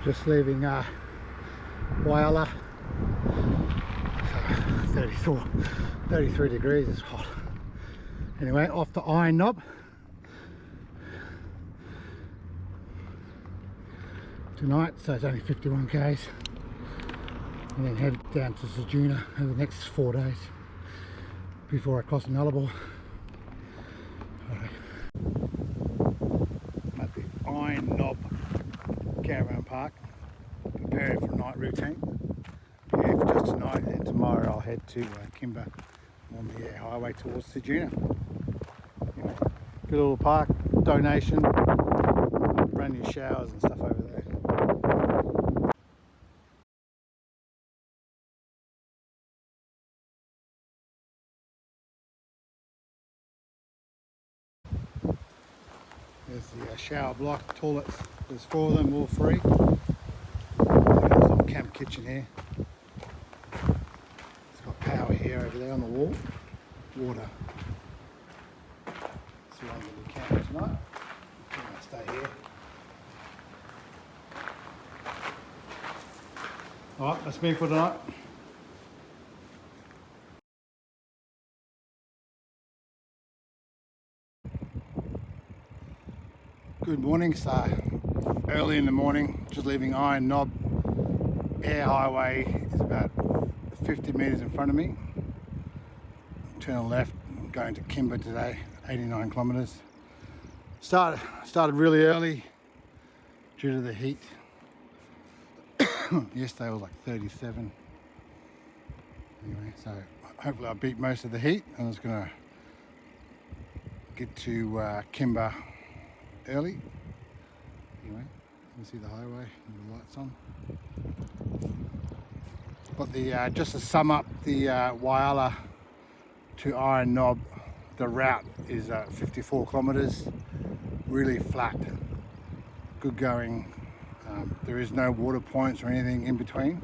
Just leaving Whyalla. So 33 degrees, it's hot. Anyway, off to Iron Knob tonight, so it's only 51 k's, and then head down to Ceduna over the next 4 days before I cross Nullarbor. Alright. At the Iron Knob caravan park, preparing for a night routine. Yeah, for just tonight, and tomorrow I'll head to Kimber on the Eyre Highway towards Ceduna. Anyway, good little park, donation, brand new showers and stuff over there. There's the shower block, toilets, there's 4 of them, all free. There's a little camp kitchen here. It's got power here, over there on the wall. Water. So I'm going to be camping tonight. I'm going to stay here. Alright, that's me for tonight. Good morning, so early in the morning, just leaving Iron Knob. Eyre Highway is about 50 metres in front of me. Turn left, I'm going to Kimber today, 89 kilometres. Started really early due to the heat. Yesterday was like 37. Anyway, so hopefully I beat most of the heat. I'm just going to get to Kimber early. Anyway, you can see the highway and the lights on. But the just to sum up the Whyalla to Iron Knob, the route is 54 kilometres, really flat, good going. There is no water points or anything in between.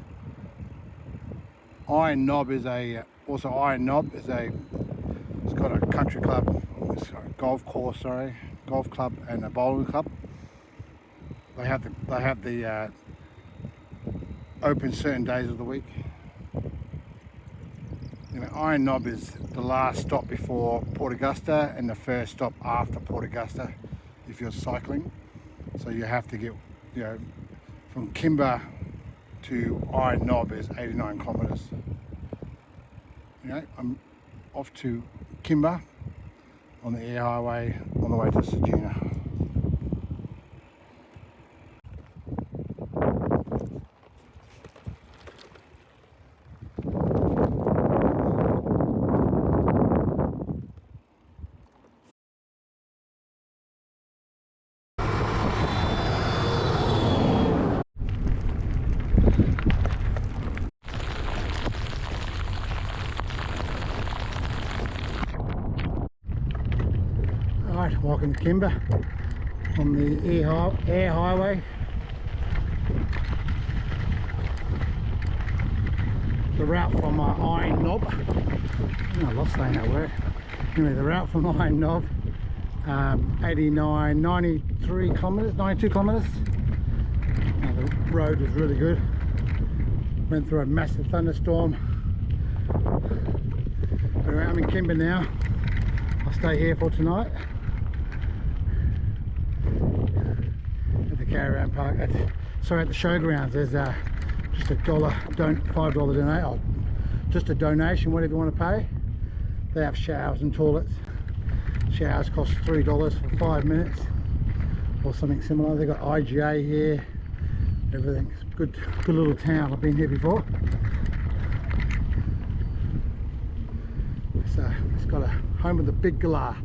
Iron Knob is it's got a country club, golf course, golf club and a bowling club. They have the open certain days of the week. You know, Iron Knob is the last stop before Port Augusta and the first stop after Port Augusta if you're cycling. So you have to get, you know, from Kimber to Iron Knob is 89 kilometres. You know, I'm off to Kimber on the Eyre Highway on the way to Ceduna. Alright, welcome to Kimber on the Eyre Highway. The route from Iron Knob, I lost saying that word. Anyway, the route from Iron Knob, 92 kilometres. The road was really good. Went through a massive thunderstorm. Anyway, I'm in Kimber now. I'll stay here for tonight. At the caravan park, at the showgrounds, there's just $5 donate, just a donation, whatever you want to pay. They have showers and toilets. Showers cost $3 for 5 minutes or something similar. They've got IGA here, everything. It's good little town. I've been here before. So it's got a home of the big galah.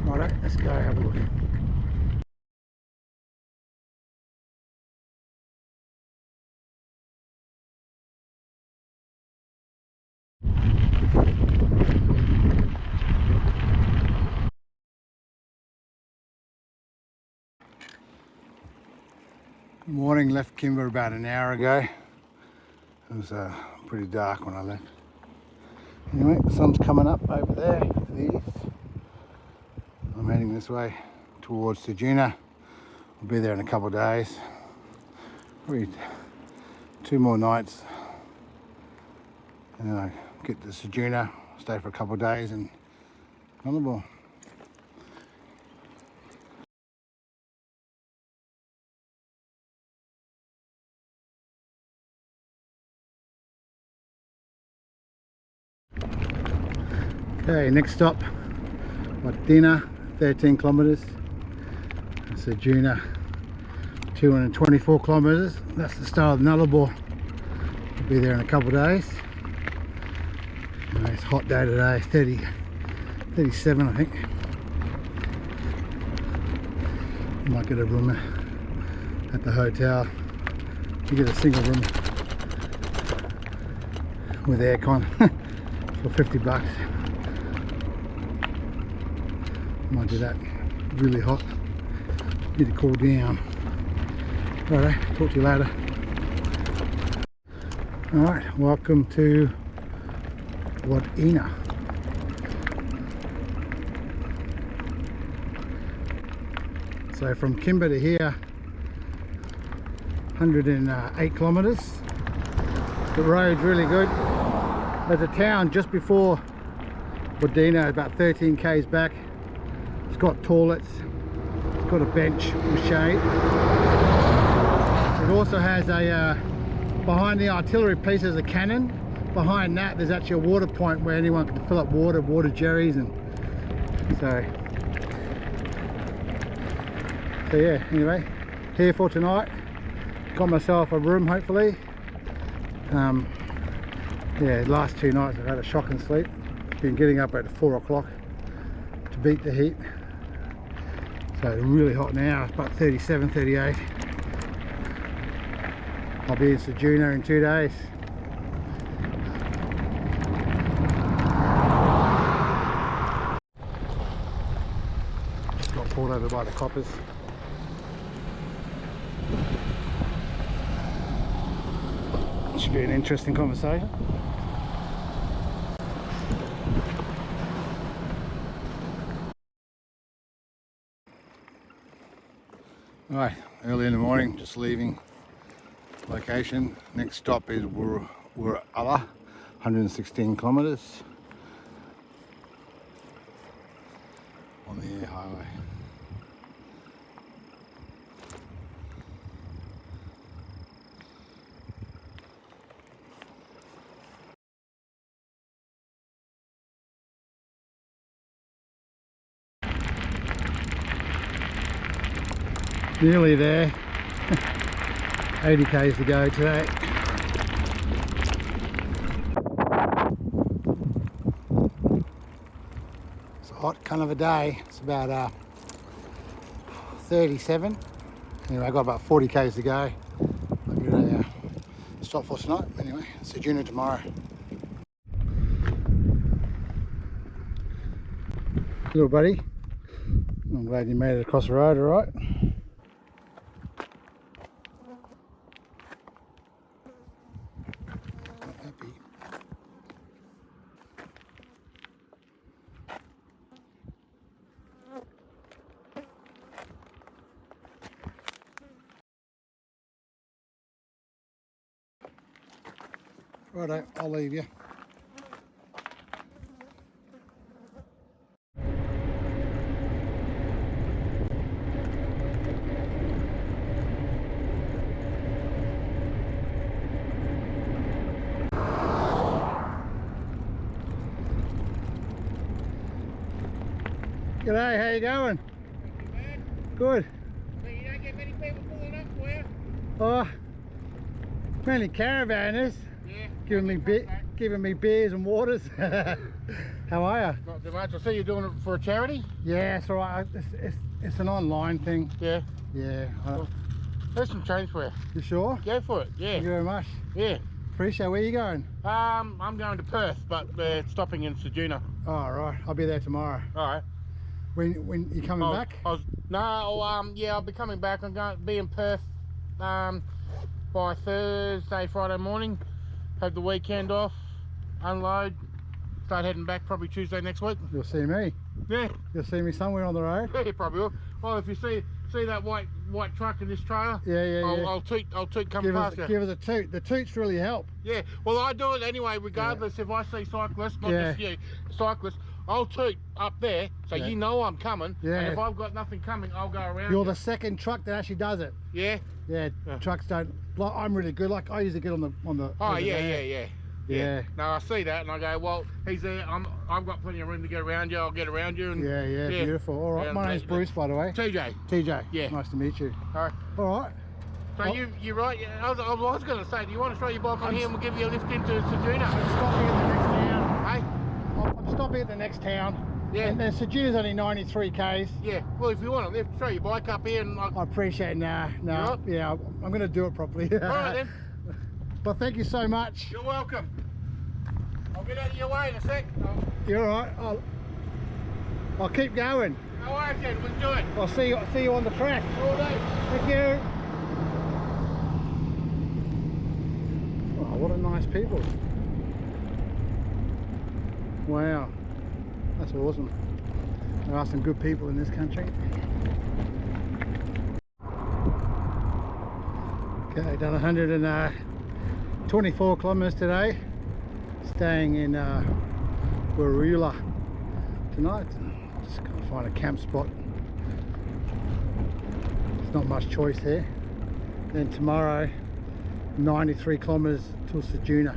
Alright, let's go have a look. Morning, left Kimber about an hour ago. It was pretty dark when I left. Anyway, the sun's coming up over there to the east. I'm heading this way towards Ceduna I'll be there in a couple of days. Probably 2 more nights. And then I get to Ceduna, stay for a couple of days in Nullarbor. Okay, next stop, Ceduna, 13 kilometres. Ceduna, 224 kilometres. That's the start of Nullarbor. I'll be there in a couple of days. It's a hot day today, 37 I think. Might get a room at the hotel. You get a single room with aircon for 50 bucks. Might do that. Really hot. Need to cool down. Alright, talk to you later. Alright, welcome to Whyalla. So from Kimber to here, 108 kilometres. The road's really good. There's a town just before Ceduna, about 13 k's back. It's got toilets, it's got a bench with shade. It also has a, behind the artillery piece there's a cannon. Behind that there's actually a water point where anyone can fill up water jerrys, and so yeah, anyway, here for tonight. Got myself a room hopefully. Yeah, last 2 nights I've had a shocking sleep. Been getting up at 4 o'clock to beat the heat. So it's really hot now, it's about 37, 38. I'll be in Ceduna in 2 days. Just got pulled over by the coppers. Should be an interesting conversation. Right, early in the morning, just leaving location. Next stop is Whyalla, 116 kilometres on the Eyre Highway. Nearly there. 80 k's to go today. It's a hot kind of a day. It's about 37. Anyway, I've got about 40 k's to go. I'll get a stop for tonight. Anyway, Ceduna tomorrow. Little buddy, I'm glad you made it across the road, alright? Righto, I'll leave you. G'day, how you going? Good. So you don't get many people pulling up for you? Oh, mainly caravanners. Yeah. Giving me beers and waters. How are you? Not too much. I see you're doing it for a charity? Yeah, it's alright. It's an online thing. Yeah. Yeah. Well, there's some change for you. You sure? Go for it. Yeah. Thank you very much. Yeah. Appreciate it. Where are you going? I'm going to Perth, but we're stopping in Ceduna. Oh, right. I'll be there tomorrow. All right. When you coming back? Yeah, I'll be coming back. I'm going to be in Perth by Thursday, Friday morning. Have the weekend off, unload, start heading back probably Tuesday next week. You'll see me. Yeah. You'll see me somewhere on the road. Yeah, you probably will. Well, if you see that white truck in this trailer, yeah. I'll toot coming past you. Give us a toot. The toots really help. Yeah. Well, I do it anyway, regardless if I see cyclists, not just you, cyclists. I'll toot up there, so you know I'm coming. Yeah. And if I've got nothing coming, I'll go around. You're the second truck that actually does it. Yeah. Yeah. Trucks don't. Like, I'm really good. Like I usually get on the. Oh yeah. Yeah. No, I see that and I go, well, he's there. I've got plenty of room to get around you. I'll get around you. And yeah. Beautiful. All right. My name's Bruce, by the way. TJ. TJ. Yeah. Nice to meet you. All right. All right. So you're right. I was going to say, do you want to throw your bike on here and we'll give you a lift into Ceduna? I'm stopping at the next town. Hey? I'm stopping at the next town. Yeah. And Ceduna's only 93 k's. Yeah. Well, if you want to lift, throw your bike up here and I appreciate it. No. Right? Yeah, I'm going to do it properly. All right then. Well, thank you so much. You're welcome. I'll get out of your way in a sec. You're all right. I'll keep going. No worries then. We'll do it. I'll see you on the track. All day. Thank you. Oh, what a nice people. Wow. That's awesome. There are some good people in this country. Okay, done 124 kilometers today. Staying in Whyalla tonight. Just gotta find a camp spot. There's not much choice here. Then tomorrow, 93 kilometers till Ceduna.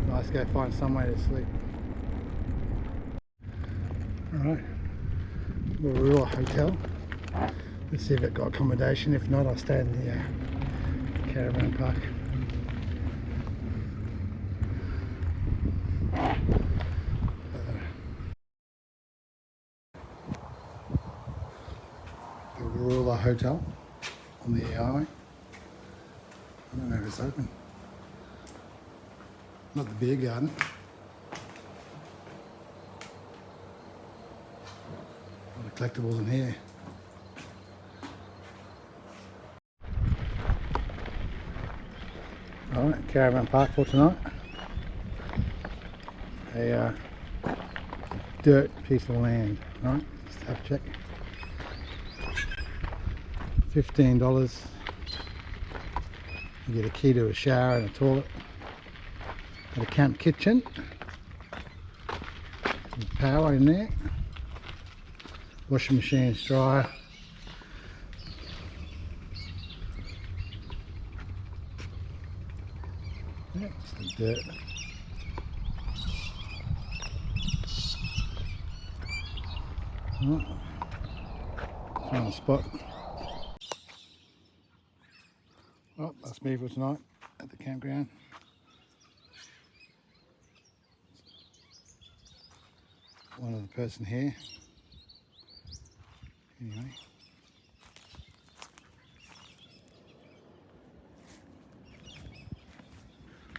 Let's go find somewhere to sleep. Alright, Whyalla Hotel. Let's see if it got accommodation. If not, I'll stay in the caravan park. The Whyalla Hotel on the Eyre Highway. I don't know if it's open. Not the beer garden. All the collectibles in here. Alright, caravan park for tonight. A dirt piece of land. Alright, let's have a check. $15. You get a key to a shower and a toilet. Got a camp kitchen. Some power in there. Washing machine, dryer. Yeah, it's the dirt. Right. Found a spot. Well, that's me for tonight at the campground. One other person here. Anyway.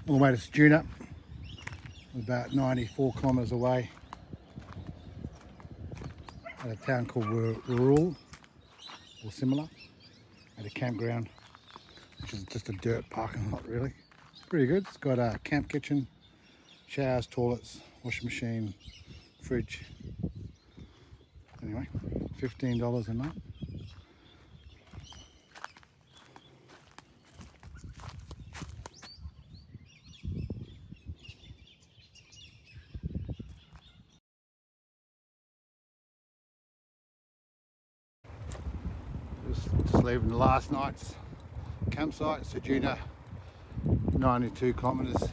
All the way to Ceduna. About 94 kilometres away. At a town called Whyalla, or similar. At a campground, which is just a dirt parking lot really. It's pretty good. It's got a camp kitchen, showers, toilets, washing machine, fridge. Anyway, $15 a night. Just leaving the last night's campsite, Ceduna, 92 kilometres.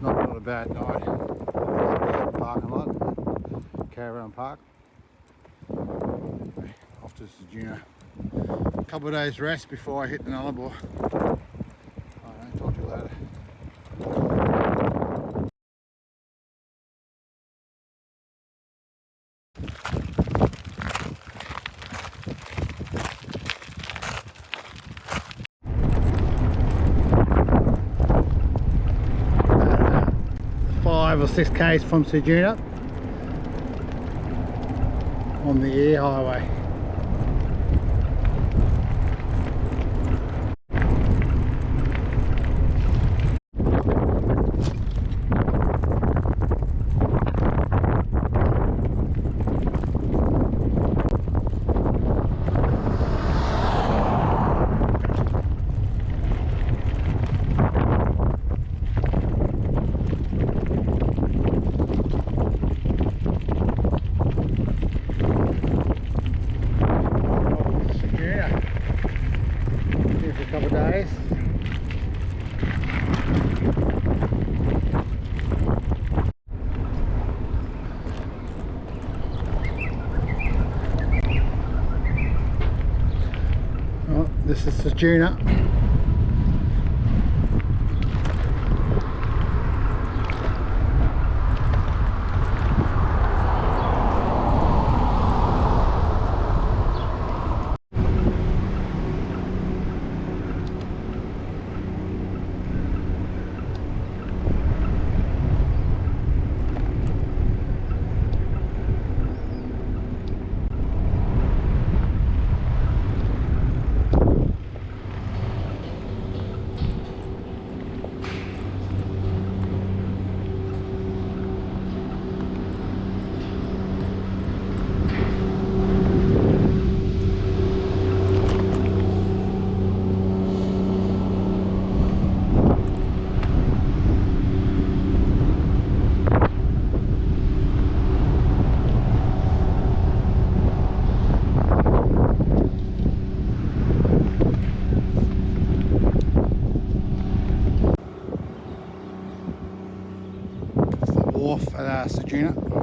Not a bad night. Parking lot, caravan park. Off to Ceduna. A couple of days rest before I hit the Nullarbor. Alright, talk to you later. Or 6 k's from Ceduna on the Eyre Highway. This is Ceduna. Wharf at Ceduna.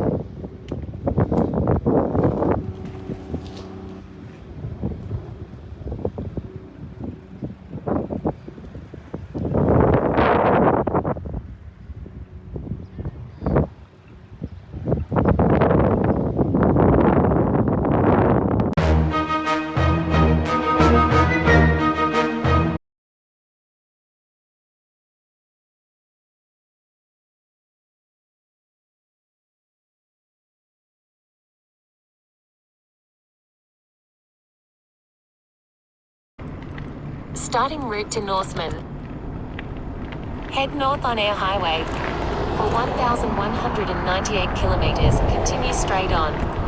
Starting route to Norseman. Head north on Eyre Highway. For 1,198 kilometers, continue straight on.